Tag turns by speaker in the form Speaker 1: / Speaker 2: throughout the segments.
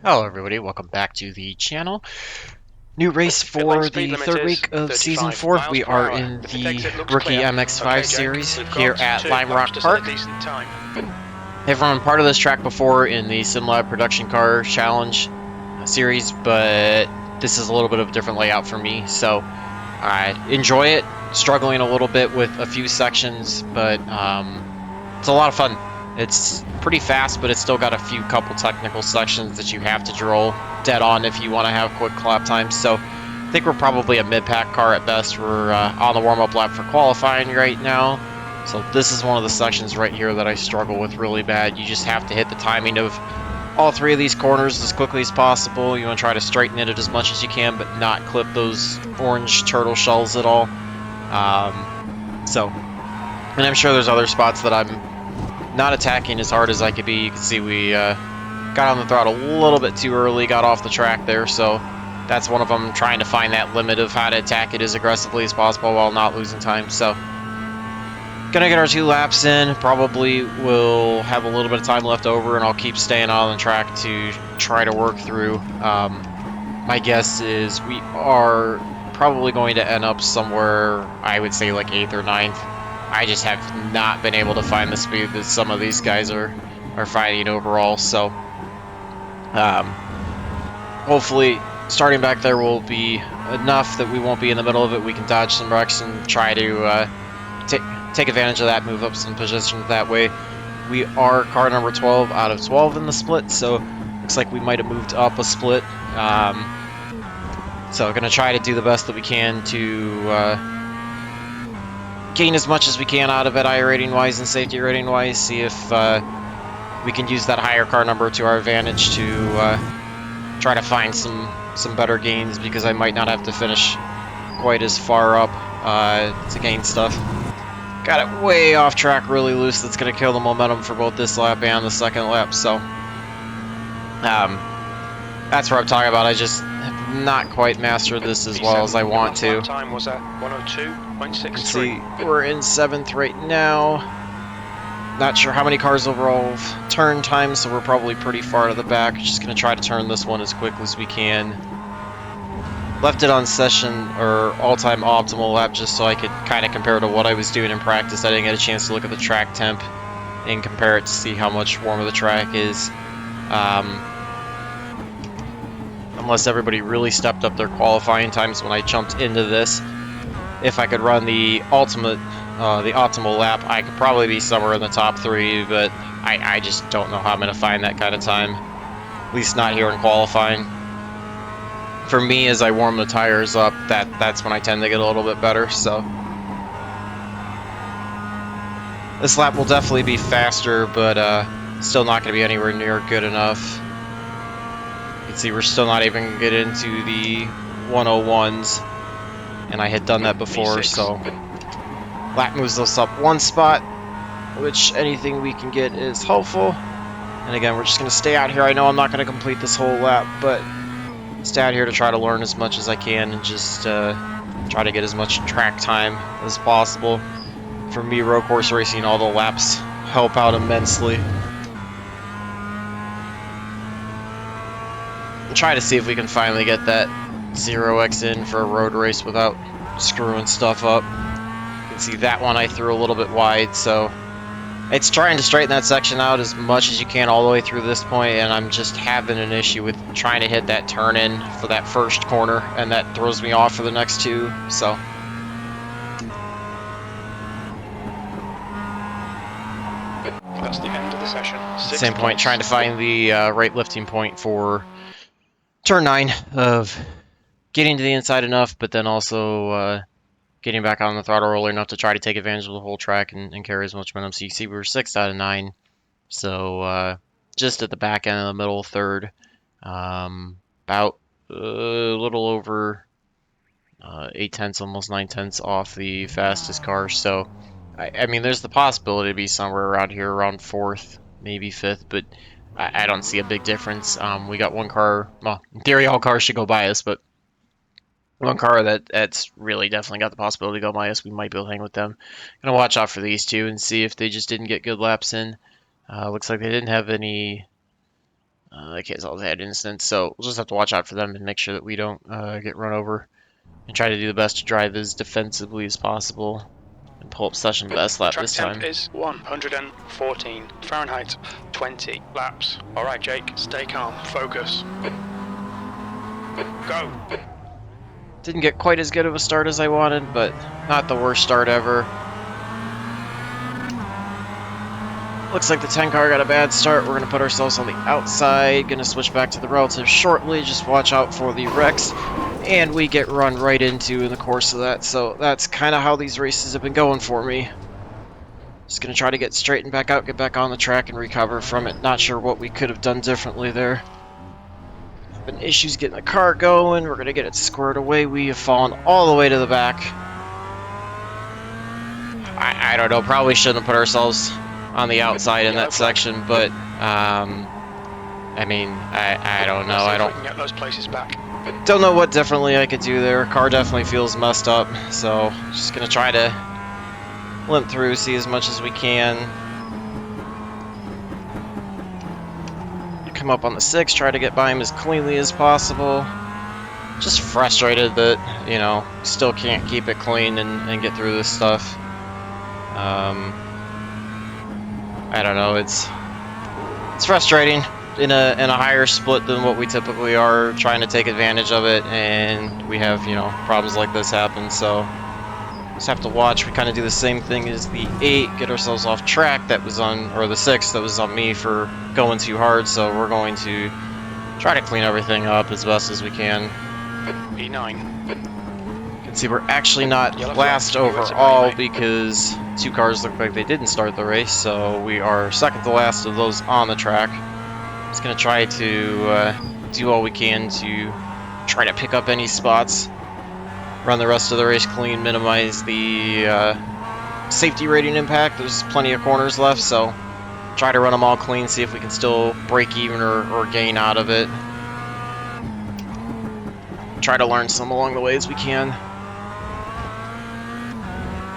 Speaker 1: Hello everybody, welcome back to the channel. New race
Speaker 2: Pit lane
Speaker 1: for
Speaker 2: speed
Speaker 1: the
Speaker 2: limit
Speaker 1: third
Speaker 2: is
Speaker 1: week of Season
Speaker 2: 35
Speaker 1: 4.
Speaker 2: miles
Speaker 1: We
Speaker 2: per
Speaker 1: are
Speaker 2: hour.
Speaker 1: in
Speaker 2: The pit
Speaker 1: the
Speaker 2: exit looks
Speaker 1: rookie
Speaker 2: clear.
Speaker 1: MX-5
Speaker 2: Okay, Jake,
Speaker 1: series
Speaker 2: we've
Speaker 1: here
Speaker 2: got
Speaker 1: at
Speaker 2: 2
Speaker 1: Lime
Speaker 2: laps
Speaker 1: Rock
Speaker 2: to set a
Speaker 1: Park.
Speaker 2: decent time.
Speaker 1: I've run part of this track before in the SimLab Production Car Challenge series, but this is a little bit of a different layout for me, so I enjoy it. Struggling a little bit with a few sections, but it's a lot of fun. It's pretty fast, but it's still got a few couple technical sections that you have to drill dead on if you want to have quick lap times. So I think we're probably a mid-pack car at best. We're on the warm-up lap for qualifying right now. So this is one of the sections right here that I struggle with really bad. You just have to hit the timing of all three of these corners as quickly as possible. You want to try to straighten it as much as you can, but not clip those orange turtle shells at all. And I'm sure there's other spots that I'm not attacking as hard as I could be. You can see we got on the throttle a little bit too early, got off the track there, so that's one of them, trying to find that limit of how to attack it as aggressively as possible while not losing time. So gonna get our 2 laps in. Probably will have a little bit of time left over, and I'll keep staying on the track to try to work through. My guess is we are probably going to end up somewhere, I would say like 8th or 9th. I just have not been able to find the speed that some of these guys are fighting overall, so hopefully starting back there will be enough that we won't be in the middle of it. We can dodge some wrecks and try to take advantage of that, move up some positions that way. We are car number 12 out of 12 in the split, so looks like we might have moved up a split. So going to try to do the best that we can to gain as much as we can out of it, iRating wise and safety rating wise. See if we can use that higher car number to our advantage to try to find some better gains, because I might not have to finish quite as far up to gain stuff. Got it way off track, really loose. That's going to kill the momentum for both this lap and the second lap. So that's what I'm talking about. I just have not quite mastered this as well as I want to.
Speaker 2: Time was at 102.63.
Speaker 1: You can see we're in 7th right now. Not sure how many cars overall have turn time, so we're probably pretty far to the back. Just going to try to turn this one as quick as we can. Left it on session or all-time optimal lap just so I could kind of compare to what I was doing in practice. I didn't get a chance to look at the track temp and compare it to see how much warmer the track is. Unless everybody really stepped up their qualifying times when I jumped into this. If I could run the optimal lap, I could probably be somewhere in the top 3, but I just don't know how I'm going to find that kind of time. At least not here in qualifying. For me, as I warm the tires up, that's when I tend to get a little bit better, so. This lap will definitely be faster, but still not going to be anywhere near good enough. You can see we're still not even going to get into the 101s, and I had done that before, so. Lap moves us up 1 spot, which anything we can get is helpful. And again, we're just going to stay out here. I know I'm not going to complete this whole lap, but stay out here to try to learn as much as I can and just try to get as much track time as possible. For me, road course racing, all the laps help out immensely. And try to see if we can finally get that 0x in for a road race without screwing stuff up. You can see that one I threw a little bit wide, so it's trying to straighten that section out as much as you can all the way through this point, and I'm just having an issue with trying to hit that turn in for that first corner, and that throws me off for the next 2, so.
Speaker 2: That's the end of the session.
Speaker 1: Same point, trying to find the right lifting point for turn 9 of getting to the inside enough, but then also getting back on the throttle early enough to try to take advantage of the whole track and carry as much momentum. So you see we were 6th out of 9. So just at the back end of the middle third, about a little over 8 tenths, almost 9 tenths off the fastest car. So I mean, there's the possibility to be somewhere around here, around 4th, maybe 5th, but I don't see a big difference. We got one car. Well, in theory, all cars should go by us, but one car that's really definitely got the possibility to go by us. We might be able to hang with them. Gonna watch out for these 2 and see if they just didn't get good laps in. Looks like they didn't have any They can't solve that instance, so we'll just have to watch out for them and make sure that we don't get run over, and try to do the best to drive as defensively as possible and pull up session best lap
Speaker 2: Track
Speaker 1: this
Speaker 2: temp
Speaker 1: time.
Speaker 2: is 114 Fahrenheit, 20 laps. Alright Jake, stay calm, focus. Go!
Speaker 1: Didn't get quite as good of a start as I wanted, but not the worst start ever. Looks like the 10 car got a bad start. We're going to put ourselves on the outside. Going to switch back to the relative shortly. Just watch out for the wrecks. And we get run right into in the course of that. So that's kind of how these races have been going for me. Just going to try to get straightened back out, get back on the track, and recover from it. Not sure what we could have done differently there. Been issues getting the car going. We're going to get it squared away. We have fallen all the way to the back. I don't know. Probably shouldn't have put ourselves on the outside in that section, but I mean, I don't know. I don't
Speaker 2: get those places back.
Speaker 1: Don't know what differently I could do there. Car definitely feels messed up, so just gonna try to limp through, see as much as we can. Come up on the 6, try to get by him as cleanly as possible. Just frustrated that, you know, still can't keep it clean and get through this stuff. I don't know, it's frustrating in a higher split than what we typically are, trying to take advantage of it, and we have, you know, problems like this happen, so just have to watch. We kind of do the same thing as the 8, get ourselves off track. That was on, or the 6, that was on me for going too hard, so we're going to try to clean everything up as best as we can.
Speaker 2: E9.
Speaker 1: You can see we're actually not last overall because 2 cars look like they didn't start the race, so we are second to last of those on the track. Just going to try to do all we can to try to pick up any spots, run the rest of the race clean, minimize the safety rating impact. There's plenty of corners left, so try to run them all clean, see if we can still break even or gain out of it. Try to learn some along the way as we can.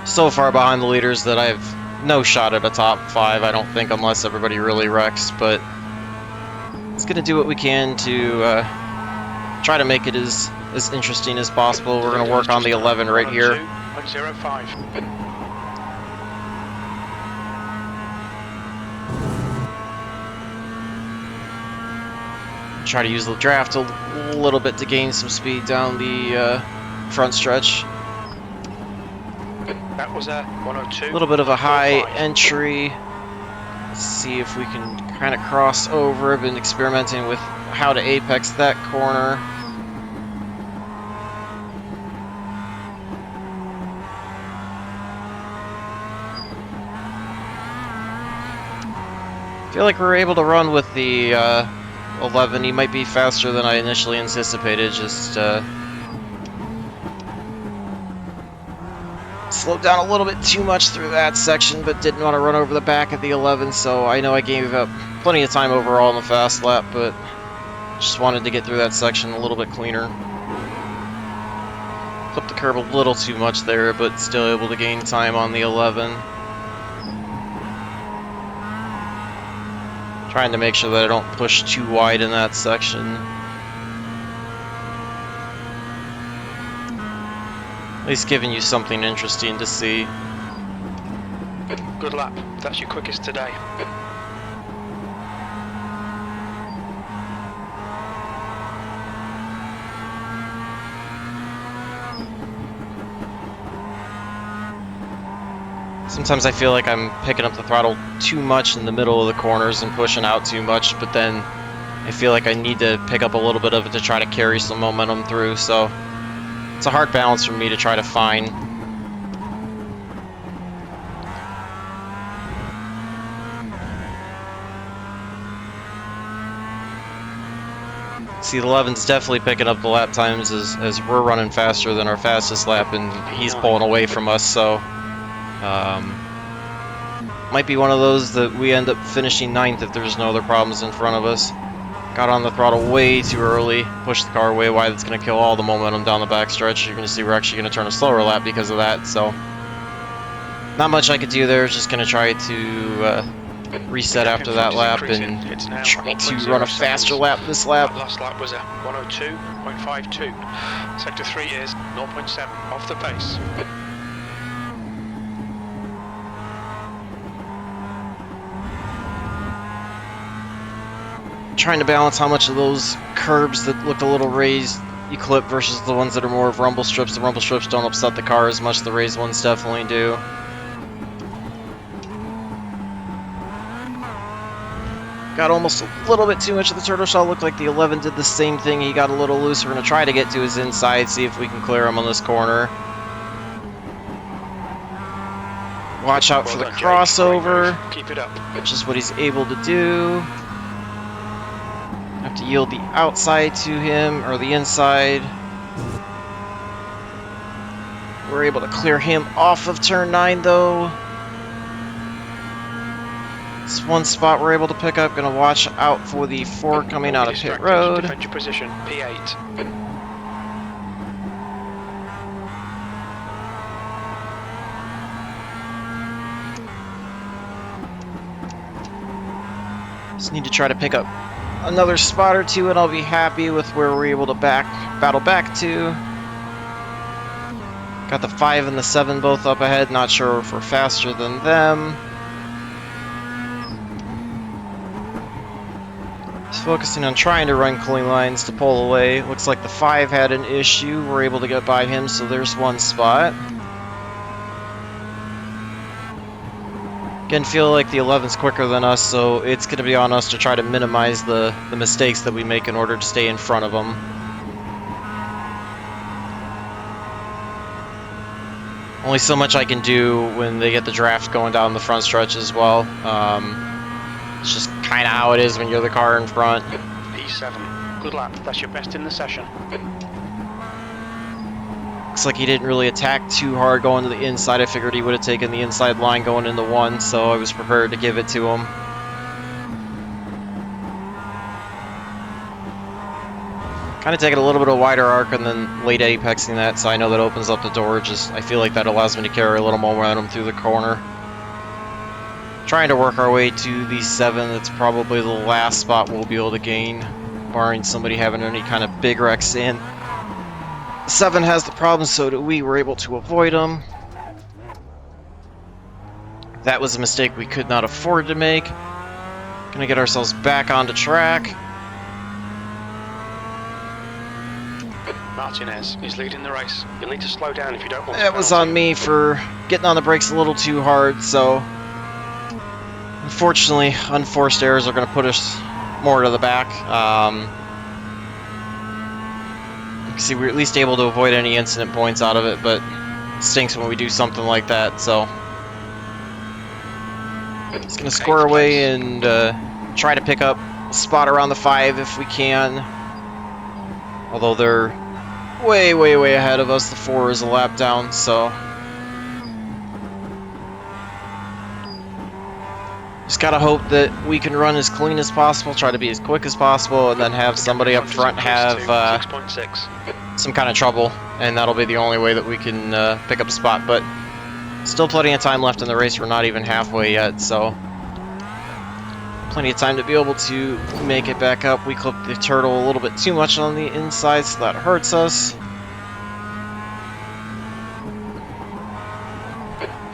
Speaker 1: So far behind the leaders that I have no shot at a top 5, I don't think, unless everybody really wrecks, but it's going to do what we can to try to make it as interesting as possible. We're going to work on the 11 right here.
Speaker 2: 105.
Speaker 1: Try to use the draft a little bit to gain some speed down the front stretch.
Speaker 2: That was a 102.
Speaker 1: A little bit of a high entry. Let's see if we can kind of cross over. I've been experimenting with how to apex that corner. I feel like we're able to run with the 11. He might be faster than I initially anticipated. Just slowed down a little bit too much through that section, but didn't want to run over the back of the 11, so I know I gave up plenty of time overall in the fast lap, but just wanted to get through that section a little bit cleaner. Flipped the curb a little too much there, but still able to gain time on the 11. Trying to make sure that I don't push too wide in that section. At least giving you something interesting to see.
Speaker 2: Good lap. That's your quickest today.
Speaker 1: Sometimes I feel like I'm picking up the throttle too much in the middle of the corners and pushing out too much, but then I feel like I need to pick up a little bit of it to try to carry some momentum through, so it's a hard balance for me to try to find. See, the 11's definitely picking up the lap times as we're running faster than our fastest lap, and he's pulling away from us, so might be one of those that we end up finishing 9th if there's no other problems in front of us. Got on the throttle way too early, pushed the car way wide. That's going to kill all the momentum down the backstretch. You're going to see we're actually going to turn a slower lap because of that, so not much I could do there. Just going to try to reset
Speaker 2: Gap in
Speaker 1: after
Speaker 2: front
Speaker 1: that
Speaker 2: is
Speaker 1: lap
Speaker 2: increasing.
Speaker 1: and
Speaker 2: It's now
Speaker 1: try to
Speaker 2: 1.0
Speaker 1: run a faster
Speaker 2: seconds.
Speaker 1: lap this lap.
Speaker 2: That last lap was a 102.52. Sector 3 is 0.7 off the pace.
Speaker 1: Trying to balance how much of those curbs that looked a little raised you clip versus the ones that are more of rumble strips. The rumble strips don't upset the car as much, the raised ones definitely do. Got almost a little bit too much of the turtle shell. Looked like the 11 did the same thing. He got a little loose. We're going to try to get to his inside, see if we can clear him on this corner. Watch out for the crossover.
Speaker 2: Keep it up.
Speaker 1: Which is what he's able to do. Have to yield the outside to him, or the inside. We're able to clear him off of turn 9 though. It's one spot we're able to pick up. Gonna watch out for the 4 coming out of pit road.
Speaker 2: Defend your position. P8.
Speaker 1: Just need to try to pick up another spot or two and I'll be happy with where we're able to battle back to. Got the 5 and the 7 both up ahead. Not sure if we're faster than them. Just focusing on trying to run clean lines to pull away. Looks like the 5 had an issue. We're able to get by him, so there's one spot. Again, feel like the 11's quicker than us, so it's going to be on us to try to minimize the mistakes that we make in order to stay in front of them. Only so much I can do when they get the draft going down the front stretch as well. It's just kind of how it is when you're the car in front.
Speaker 2: P7. Good lap. That's your best in the session.
Speaker 1: Looks like he didn't really attack too hard going to the inside. I figured he would have taken the inside line going into 1, so I was prepared to give it to him. Kind of taking a little bit of wider arc and then late apexing that, so I know that opens up the door. Just I feel like that allows me to carry a little momentum through the corner. Trying to work our way to the 7. That's probably the last spot we'll be able to gain, barring somebody having any kind of big wrecks in. 7 has the problem, so do we. Were able to avoid them. That was a mistake we could not afford to make. Gonna get ourselves back onto track.
Speaker 2: Martinez is leading the race. You'll need to slow down if you don't want to.
Speaker 1: It was on me for getting on the brakes a little too hard, so unfortunately, unforced errors are going to put us more to the back. You can see we're at least able to avoid any incident points out of it, but it stinks when we do something like that, so just going to square away and try to pick up a spot around the 5 if we can. Although they're way, way, way ahead of us. The 4 is a lap down, so just gotta hope that we can run as clean as possible, try to be as quick as possible, and then have somebody up front have some kind of trouble, and that'll be the only way that we can pick up a spot. But still plenty of time left in the race. We're not even halfway yet, so plenty of time to be able to make it back up. We clipped the turtle a little bit too much on the inside, so that hurts us.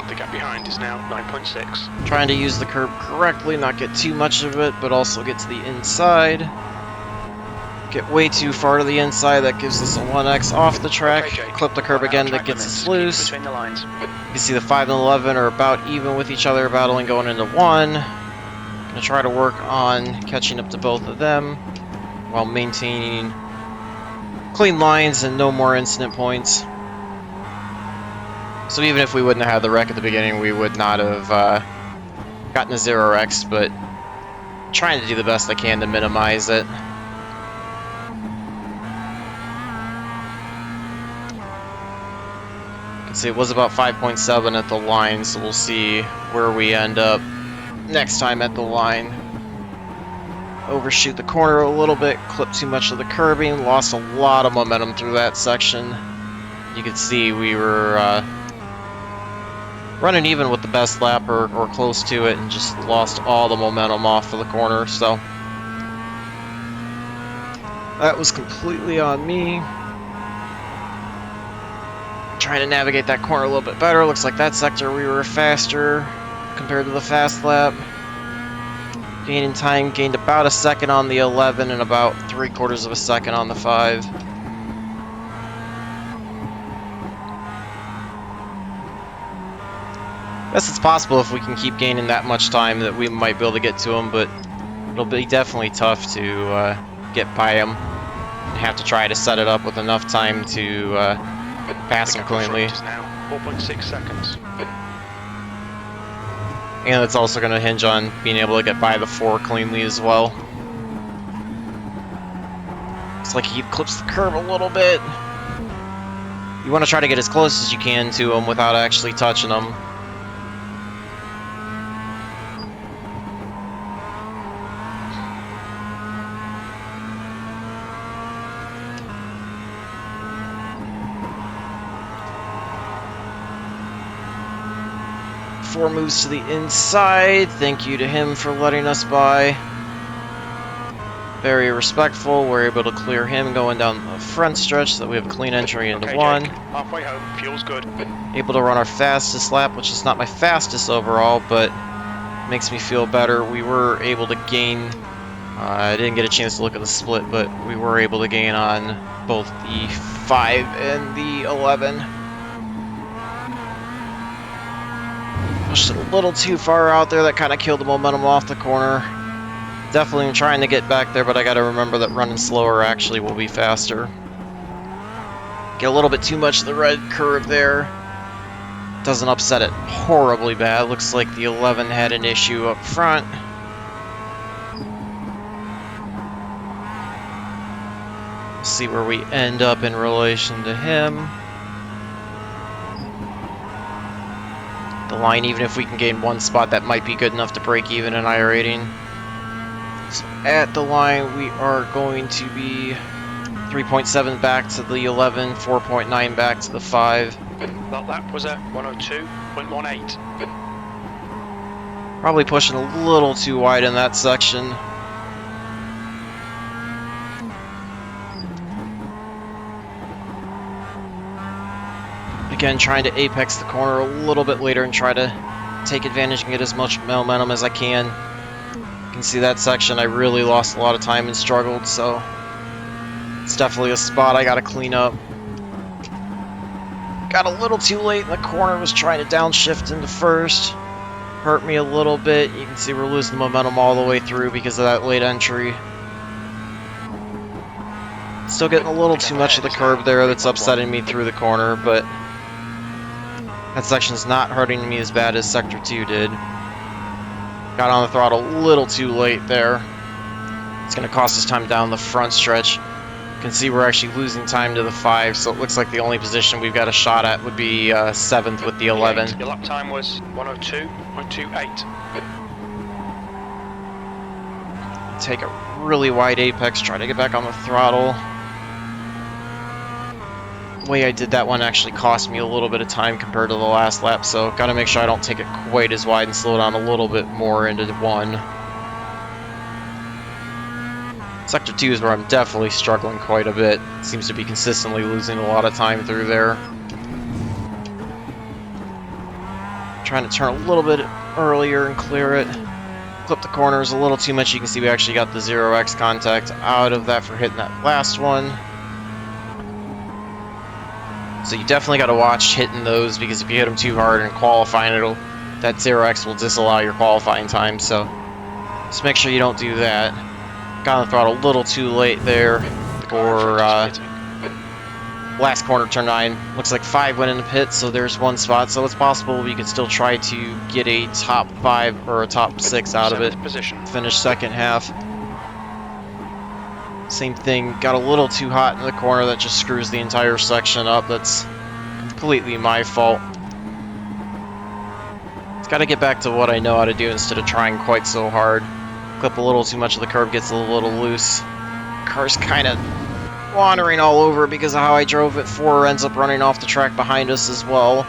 Speaker 2: The gap behind is now 9.6.
Speaker 1: Trying to use the curb correctly, not get too much of it, but also get to the inside. Get way too far to the inside, that gives us a 1x off the track.
Speaker 2: Okay,
Speaker 1: Clip the curb again, that gets us loose.
Speaker 2: Between the lines.
Speaker 1: You can see the 5 and 11 are about even with each other, battling going into 1. Gonna try to work on catching up to both of them while maintaining clean lines and no more incident points. So even if we wouldn't have had the wreck at the beginning, we would not have gotten a 0x, but trying to do the best I can to minimize it. You can see it was about 5.7 at the line, so we'll see where we end up next time at the line. Overshoot the corner a little bit, clip too much of the curbing, lost a lot of momentum through that section. You can see we were running even with the best lap or close to it, and just lost all the momentum off of the corner, so that was completely on me. Trying to navigate that corner a little bit better. Looks like that sector we were faster compared to the fast lap. Gaining time, gained about a second on the 11 and about 3/4 of a second on the 5. Guess it's possible if we can keep gaining that much time that we might be able to get to him, but it'll be definitely tough to get by him. Have to try to set it up with enough time to pass him cleanly.
Speaker 2: Now 4.6 seconds.
Speaker 1: And it's also going to hinge on being able to get by the 4 cleanly as well. Looks like he clips the curb a little bit. You want to try to get as close as you can to him without actually touching him. Four moves to the inside. Thank you to him for letting us by. Very respectful. We're able to clear him going down the front stretch so that we have a clean entry into
Speaker 2: Okay,
Speaker 1: 1.
Speaker 2: Jake, halfway home, fuel's good.
Speaker 1: Able to run our fastest lap, which is not my fastest overall, but makes me feel better. We were able to gain, I didn't get a chance to look at the split, but we were able to gain on both the 5 and the 11. Pushed it a little too far out there. That kind of killed the momentum off the corner. Definitely trying to get back there, but I got to remember that running slower actually will be faster. Get a little bit too much of the red curve there. Doesn't upset it horribly bad. Looks like the 11 had an issue up front. See where we end up in relation to him. The line, even if we can gain 1 spot, that might be good enough to break even in iRating. So at the line, we are going to be 3.7 back to the 11, 4.9 back to the 5.
Speaker 2: That lap was at 102.18.
Speaker 1: Probably pushing a little too wide in that section. Again, trying to apex the corner a little bit later and try to take advantage and get as much momentum as I can. You can see that section I really lost a lot of time and struggled, so it's definitely a spot I gotta clean up. Got a little too late in the corner, was trying to downshift into first. Hurt me a little bit. You can see we're losing momentum all the way through because of that late entry. Still getting a little too much of the curb there that's upsetting me through the corner, but that section's not hurting me as bad as Sector 2 did. Got on the throttle a little too late there. It's going to cost us time down the front stretch. You can see we're actually losing time to the 5, so it looks like the only position we've got a shot at would be 7th with the 11.
Speaker 2: Your lap time was 102.28.
Speaker 1: Take a really wide apex, try to get back on the throttle. The way I did that one actually cost me a little bit of time compared to the last lap, so gotta make sure I don't take it quite as wide and slow down a little bit more into 1. Sector 2 is where I'm definitely struggling quite a bit. Seems to be consistently losing a lot of time through there. Trying to turn a little bit earlier and clear it. Clip the corners a little too much. You can see we actually got the 0x contact out of that for hitting that last one. So you definitely got to watch hitting those, because if you hit them too hard in qualifying, that 0x will disallow your qualifying time. So just make sure you don't do that. Got on the throttle a little too late there for last corner, turn 9. Looks like 5 went in the pit, so there's 1 spot. So it's possible we could still try to get a top 5 or a top 6 out of it. Finish second half. Same thing, got a little too hot in the corner. That just screws the entire section up. That's completely my fault. It's got to get back to what I know how to do instead of trying quite so hard. Clip a little too much of the curb, gets a little loose. Car's kind of wandering all over because of how I drove it. 4 ends up running off the track behind us as well.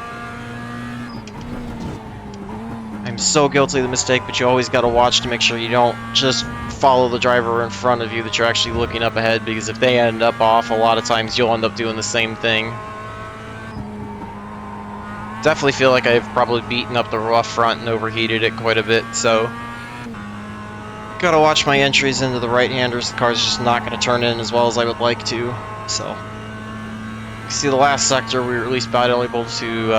Speaker 1: so guilty of the mistake, but you always got to watch to make sure you don't just follow the driver in front of you, that you're actually looking up ahead, because if they end up off, a lot of times you'll end up doing the same thing. Definitely feel like I've probably beaten up the rough front and overheated it quite a bit, so gotta watch my entries into the right-handers. The car's just not going to turn in as well as I would like to, so. You see the last sector, we were at least about able to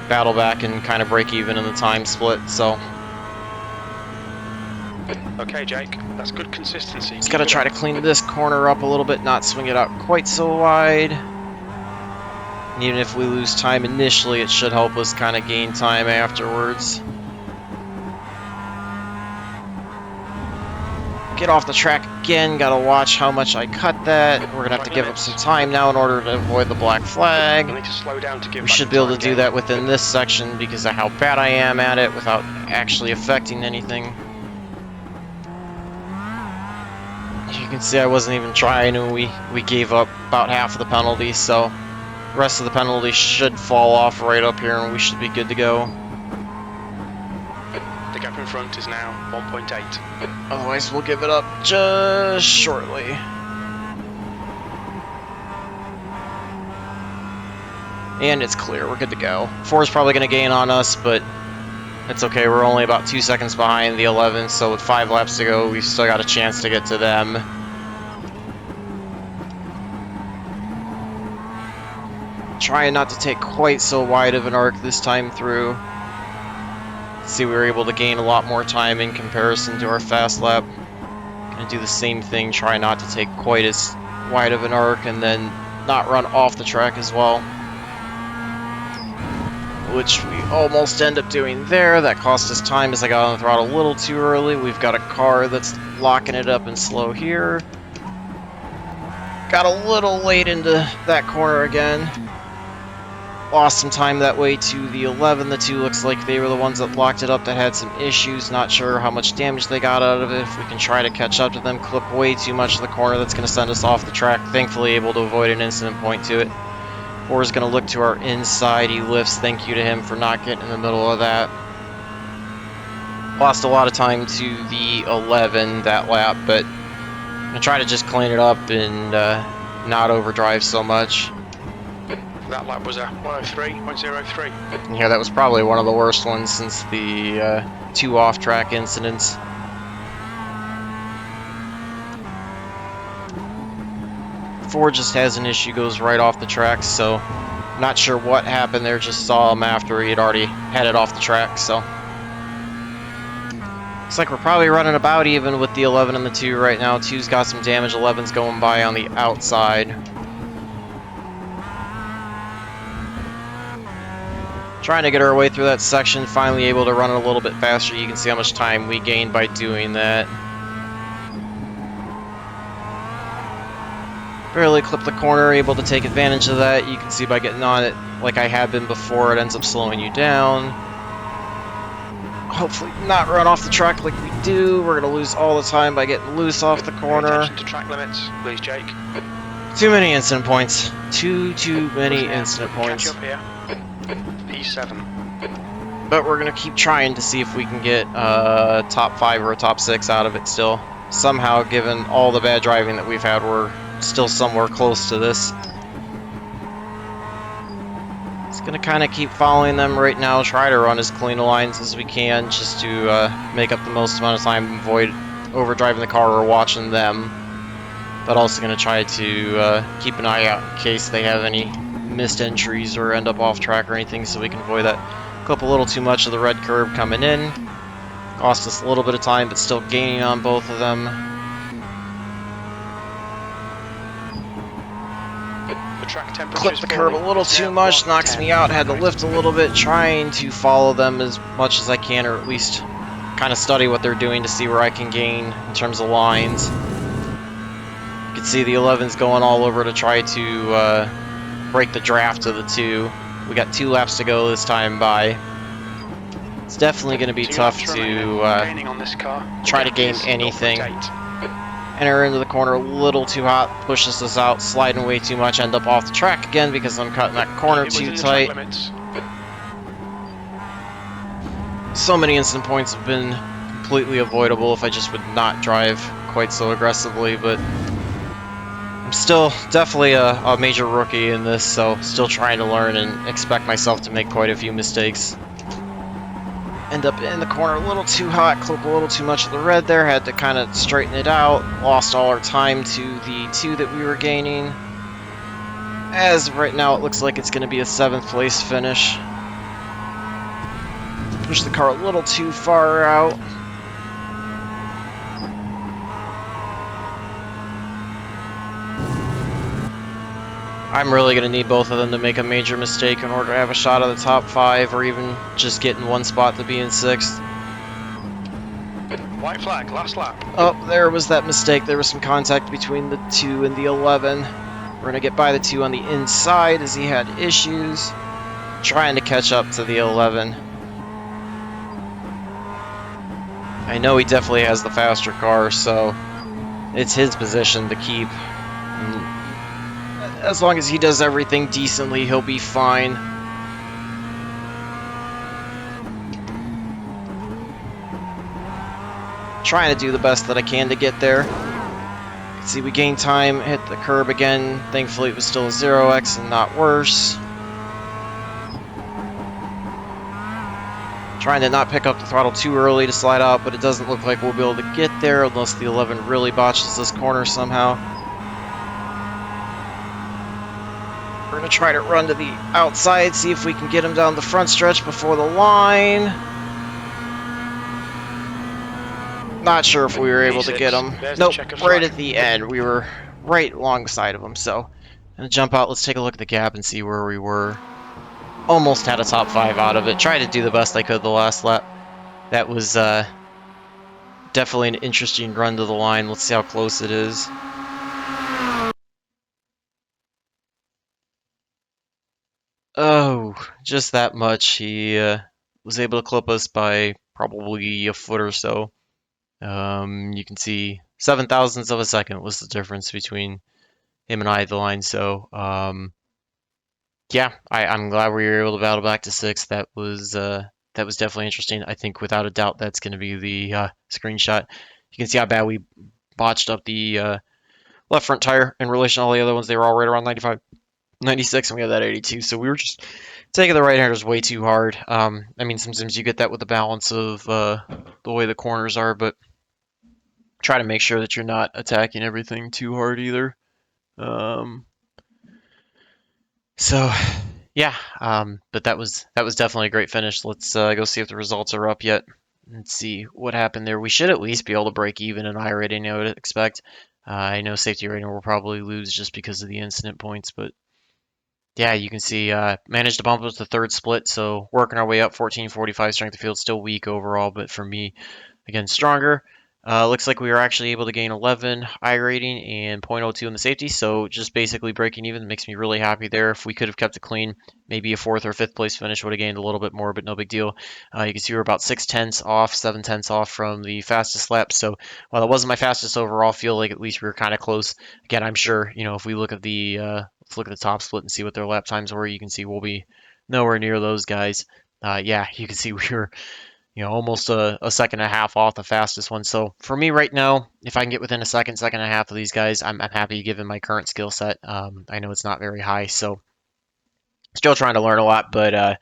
Speaker 1: battle back and kind of break even in the time split, so.
Speaker 2: Okay, Jake, that's good consistency.
Speaker 1: Just gotta try to clean this corner up a little bit, not swing it out quite so wide. And even if we lose time initially, it should help us kind of gain time afterwards. Get off the track again, gotta watch how much I cut that. We're gonna have to give up some time now in order to avoid the black flag.
Speaker 2: You'll need to slow down to give
Speaker 1: We
Speaker 2: back
Speaker 1: should
Speaker 2: the
Speaker 1: be able
Speaker 2: time
Speaker 1: to do
Speaker 2: gain.
Speaker 1: that within this section because of how bad I am at it without actually affecting anything. You can see I wasn't even trying, and we gave up about half of the penalty, so the rest of the penalty should fall off right up here and we should be good to go.
Speaker 2: The gap in front is now 1.8.
Speaker 1: Otherwise we'll give it up just shortly. And it's clear, we're good to go. 4 is probably going to gain on us, but it's okay, we're only about 2 seconds behind the 11, so with 5 laps to go, we've still got a chance to get to them. Trying not to take quite so wide of an arc this time through. See, we were able to gain a lot more time in comparison to our fast lap. Gonna do the same thing, try not to take quite as wide of an arc and then not run off the track as well. Which we almost end up doing there. That cost us time as I got on the throttle a little too early. We've got a car that's locking it up and slow here. Got a little late into that corner again. Lost some time that way to the 11. The 2 looks like they were the ones that locked it up that had some issues. Not sure how much damage they got out of it. If we can try to catch up to them, clip way too much of the corner, that's going to send us off the track. Thankfully able to avoid an incident point to it. 4 is going to look to our inside. He lifts. Thank you to him for not getting in the middle of that. Lost a lot of time to the 11 that lap, but I'm going to try to just clean it up and not overdrive so much.
Speaker 2: That lap was a 103.03.
Speaker 1: Yeah, that was probably one of the worst ones since the 2 off-track incidents. Ford just has an issue, goes right off the track, so I'm not sure what happened there. Just saw him after he had already headed off the track, so looks like we're probably running about even with the 11 and the 2 right now. 2's got some damage, 11's going by on the outside. Trying to get our way through that section, finally able to run it a little bit faster. You can see how much time we gained by doing that. Barely clipped the corner, able to take advantage of that. You can see by getting on it like I had been before, it ends up slowing you down. Hopefully not run off the track like we do. We're going to lose all the time by getting loose off the corner.
Speaker 2: Pay attention to track limits, please, Jake.
Speaker 1: Too many incident points. Too many incident points.
Speaker 2: Catch up here. P7.
Speaker 1: But we're going to keep trying to see if we can get a top 5 or a top 6 out of it still. Somehow, given all the bad driving that we've had, we're still somewhere close to this. Just going to kind of keep following them right now, try to run as clean lines as we can just to make up the most amount of time, avoid overdriving the car or watching them. But also going to try to keep an eye out in case they have any missed entries or end up off track or anything, so we can avoid that. Clip a little too much of the red curb coming in. Cost us a little bit of time, but still gaining on both of them.
Speaker 2: The track
Speaker 1: Clipped the curb a little too much, knocks me out. Had to lift a little bit, trying to follow them as much as I can, or at least kind of study what they're doing to see where I can gain in terms of lines. You can see the 11's going all over to try to break the draft of the 2. We got 2 laps to go this time by. It's definitely going to be tough to try to gain anything. Enter into the corner a little too hot, pushes us out, sliding way too much, end up off the track again because I'm cutting that corner too tight. So many instant points have been completely avoidable if I just would not drive quite so aggressively, but I'm still definitely a major rookie in this, so still trying to learn and expect myself to make quite a few mistakes. End up in the corner a little too hot, clip a little too much of the red there, had to kind of straighten it out, lost all our time to the 2 that we were gaining. As of right now, it looks like it's going to be a 7th place finish. Push the car a little too far out. I'm really going to need both of them to make a major mistake in order to have a shot at the top 5, or even just get in one spot to be in 6th.
Speaker 2: White flag, last lap.
Speaker 1: Oh, there was that mistake. There was some contact between the 2 and the 11. We're going to get by the 2 on the inside as he had issues. Trying to catch up to the 11. I know he definitely has the faster car, so it's his position to keep. And as long as he does everything decently, he'll be fine. Trying to do the best that I can to get there. You can see we gained time, hit the curb again. Thankfully it was still a 0x and not worse. Trying to not pick up the throttle too early to slide out, but it doesn't look like we'll be able to get there unless the 11 really botches this corner somehow. We're going to try to run to the outside, see if we can get him down the front stretch before the line. Not sure if we were able to get him. Nope, right at the end. We were right alongside of him, so I'm going to jump out. Let's take a look at the gap and see where we were. Almost had a top 5 out of it. Tried to do the best I could the last lap. That was definitely an interesting run to the line. Let's see how close it is. Oh, just that much. He was able to clip us by probably a foot or so. You can see 7,000ths of a second was the difference between him and I at the line. So, yeah, I'm glad we were able to battle back to 6th. That was definitely interesting. I think without a doubt that's going to be the screenshot. You can see how bad we botched up the left front tire in relation to all the other ones. They were all right around 95, 96, and we had that 82. So we were just taking the right-handers way too hard. I mean, sometimes you get that with the balance of the way the corners are, but try to make sure that you're not attacking everything too hard either. So, yeah, but that was definitely a great finish. Let's go see if the results are up yet and see what happened there. We should at least be able to break even in iRating, I would expect. I know safety rating will probably lose just because of the incident points, but yeah, you can see managed to bump up to 3rd split, so working our way up. 1445 strength of field, still weak overall, but for me, again, stronger. Looks like we were actually able to gain 11 I rating and 0.02 in the safety, so just basically breaking even makes me really happy there. If we could have kept it clean, maybe a 4th or 5th place finish would have gained a little bit more, but no big deal. You can see we're about 6/10 off, 7/10 off from the fastest lap, so while it wasn't my fastest overall, I feel like at least we were kind of close. Again, I'm sure, if we look at the let's look at the top split and see what their lap times were, you can see we'll be nowhere near those guys. Yeah, you can see we were almost a second and a half off the fastest one. So for me right now, if I can get within a second and a half of these guys, I'm happy given my current skill set. I know it's not very high, so still trying to learn a lot, but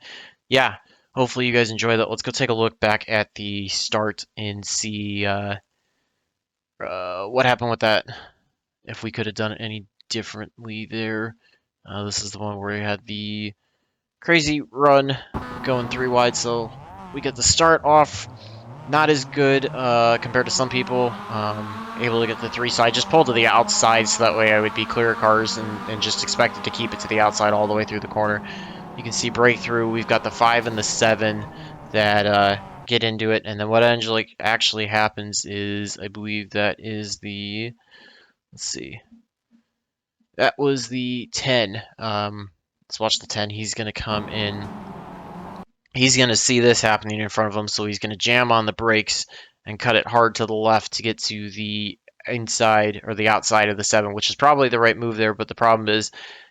Speaker 1: yeah, hopefully you guys enjoy that. Let's go take a look back at the start and see what happened with that, if we could have done it any differently there. This is the one where we had the crazy run going 3 wide, so we get the start off not as good compared to some people. Able to get the 3, so I just pulled to the outside so that way I would be clear cars and just expected to keep it to the outside all the way through the corner. You can see breakthrough. We've got the 5 and the 7 that get into it, and then what actually happens is, I believe that is the, let's see, that was the 10. Let's watch the 10. He's going to come in. He's going to see this happening in front of him, so he's going to jam on the brakes and cut it hard to the left to get to the inside or the outside of the 7, which is probably the right move there. But the problem is,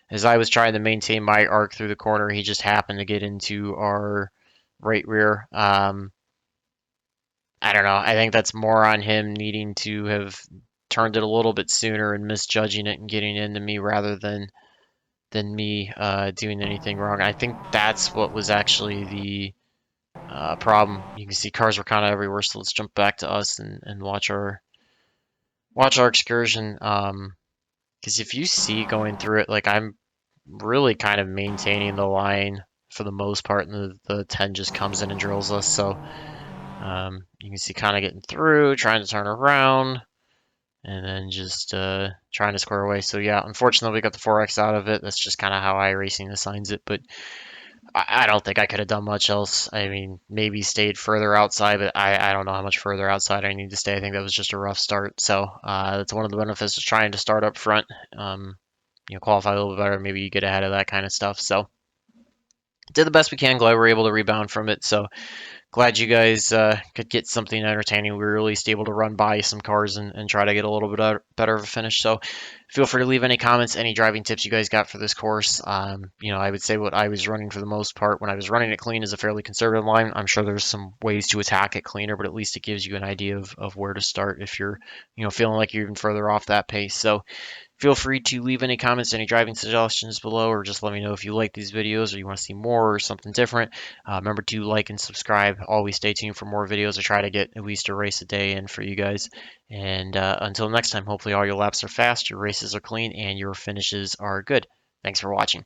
Speaker 1: as I was trying to maintain my arc through the corner, he just happened to get into our right rear. I don't know. I think that's more on him needing to have turned it a little bit sooner and misjudging it and getting into me rather than me doing anything wrong. I think that's what was actually the problem. You can see cars were kind of everywhere, so let's jump back to us and watch our excursion. Because if you see going through it, like I'm really kind of maintaining the line for the most part, and the 10 just comes in and drills us. So you can see kind of getting through, trying to turn around, and then just trying to square away. So yeah, unfortunately we got the 4X out of it. That's just kind of how iRacing assigns it, but I don't think I could have done much else. I mean, maybe stayed further outside, but I don't know how much further outside I need to stay. I think that was just a rough start. So that's one of the benefits of trying to start up front. Qualify a little bit better. Maybe you get ahead of that kind of stuff. So did the best we can. Glad we were able to rebound from it. So glad you guys could get something entertaining. We were at least able to run by some cars and try to get a little bit better of a finish. So feel free to leave any comments, any driving tips you guys got for this course. I would say what I was running for the most part when I was running it clean is a fairly conservative line. I'm sure there's some ways to attack it cleaner, but at least it gives you an idea of where to start if you're, feeling like you're even further off that pace. So feel free to leave any comments, any driving suggestions below, or just let me know if you like these videos or you want to see more or something different. Remember to like and subscribe. Always stay tuned for more videos. I try to get at least a race a day in for you guys. And until next time, hopefully all your laps are fast, your races are clean, and your finishes are good. Thanks for watching.